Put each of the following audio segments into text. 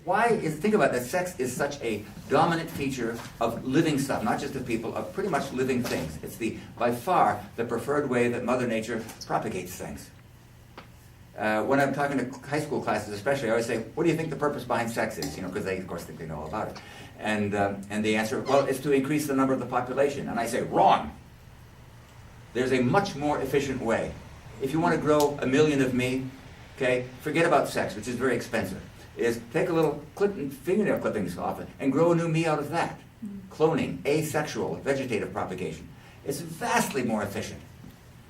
think about that, sex is such a dominant feature of living stuff, not just of people, of pretty much living things. It's by far the preferred way that Mother Nature propagates things. When I'm talking to high school classes especially, I always say, what do you think the purpose behind sex is? Because they, of course, think they know all about it. And the answer, well, it's to increase the number of the population. And I say, wrong. There's a much more efficient way. If you want to grow 1 million of me, okay, forget about sex, which is very expensive. Is take a little fingernail clippings off it and grow a new me out of that. Cloning, asexual, vegetative propagation. It's vastly more efficient.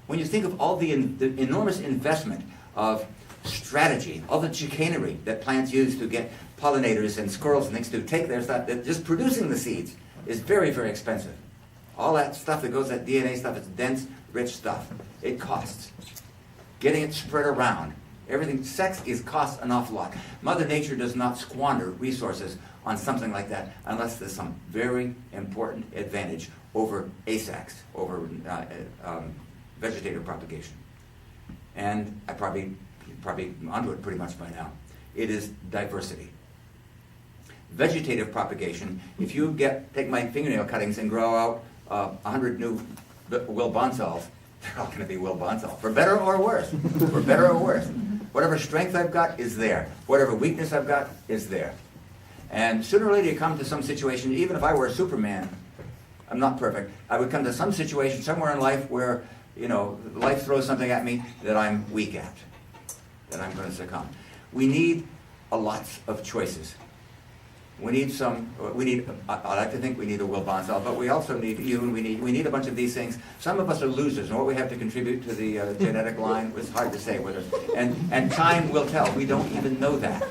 When you think of all the enormous investment of strategy, all the chicanery that plants use to get pollinators and squirrels and things to take their stuff, that just producing the seeds is very, very expensive. All that stuff that goes, that DNA stuff, it's dense, rich stuff. It costs. Getting it spread around. Everything, sex costs an awful lot. Mother Nature does not squander resources on something like that unless there's some very important advantage over asex, over vegetative propagation. And I probably onto it pretty much by now. It is diversity. Vegetative propagation, if you take my fingernail cuttings and grow out 100 new Will Bonsalls, they're all going to be Will Bonsall, for better or worse. For better or worse. Whatever strength I've got is there. Whatever weakness I've got is there. And sooner or later you come to some situation, even if I were a Superman, I'm not perfect, I would come to some situation somewhere in life where, life throws something at me that I'm weak at, that I'm going to succumb. We need a lot of choices. I like to think we need a Will Bonsall, but we also need you, and we need a bunch of these things. Some of us are losers, and what we have to contribute to the genetic line is hard to say whether, and time will tell. We don't even know that.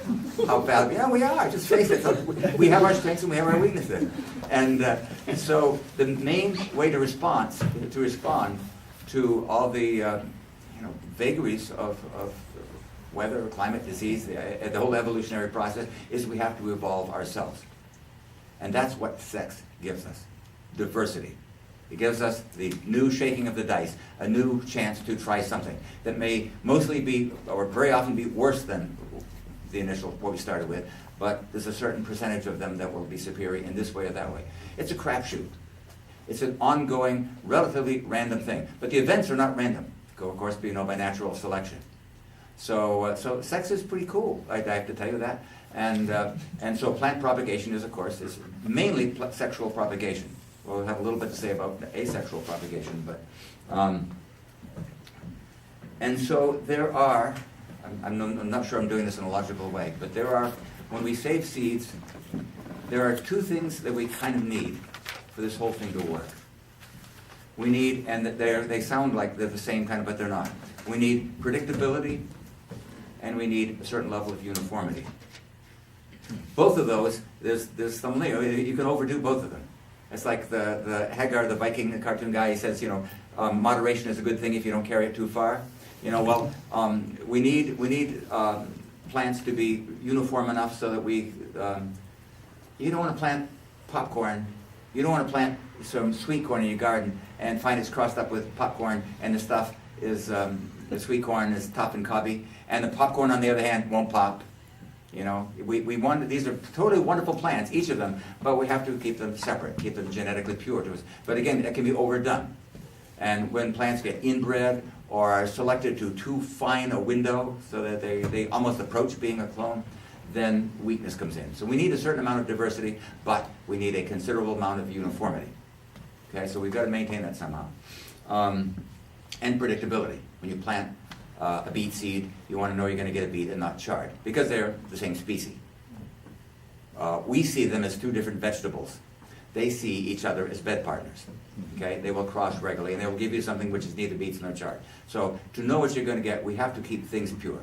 How valuable, yeah, we are, just face it. We have our strengths and we have our weaknesses. And so the main way to respond to all the vagaries of weather, climate, disease, the whole evolutionary process, is we have to evolve ourselves. And that's what sex gives us, diversity. It gives us the new shaking of the dice, a new chance to try something that may mostly be, or very often be, worse than the initial, what we started with, but there's a certain percentage of them that will be superior in this way or that way. It's a crapshoot. It's an ongoing, relatively random thing. But the events are not random, of course, by natural selection. So sex is pretty cool. I have to tell you that. And so plant propagation is mainly sexual propagation. We'll have a little bit to say about asexual propagation, but and so there are. I'm not sure I'm doing this in a logical way, but when we save seeds, there are two things that we kind of need for this whole thing to work. We need, and they sound like they're the same kind of, but they're not. We need predictability, and we need a certain level of uniformity. Both of those, there's some, you can overdo both of them. It's like the Hagar, the Viking, the cartoon guy, he says, moderation is a good thing if you don't carry it too far. We need plants to be uniform enough so that you don't want to plant popcorn, you don't want to plant some sweet corn in your garden and find it's crossed up with popcorn and the stuff is, the sweet corn is tough and cobby, and the popcorn on the other hand won't pop. We want, these are totally wonderful plants, each of them, but we have to keep them separate, keep them genetically pure to us. But again, it can be overdone. And when plants get inbred or are selected to too fine a window so that they almost approach being a clone, then weakness comes in. So we need a certain amount of diversity, but we need a considerable amount of uniformity. Okay, so we've got to maintain that somehow. And predictability. When you plant a beet seed, you want to know you're going to get a beet and not chard, because they're the same species. We see them as two different vegetables. They see each other as bed partners. Okay, they will cross regularly, and they will give you something which is neither beets nor chard. So to know what you're going to get, we have to keep things pure.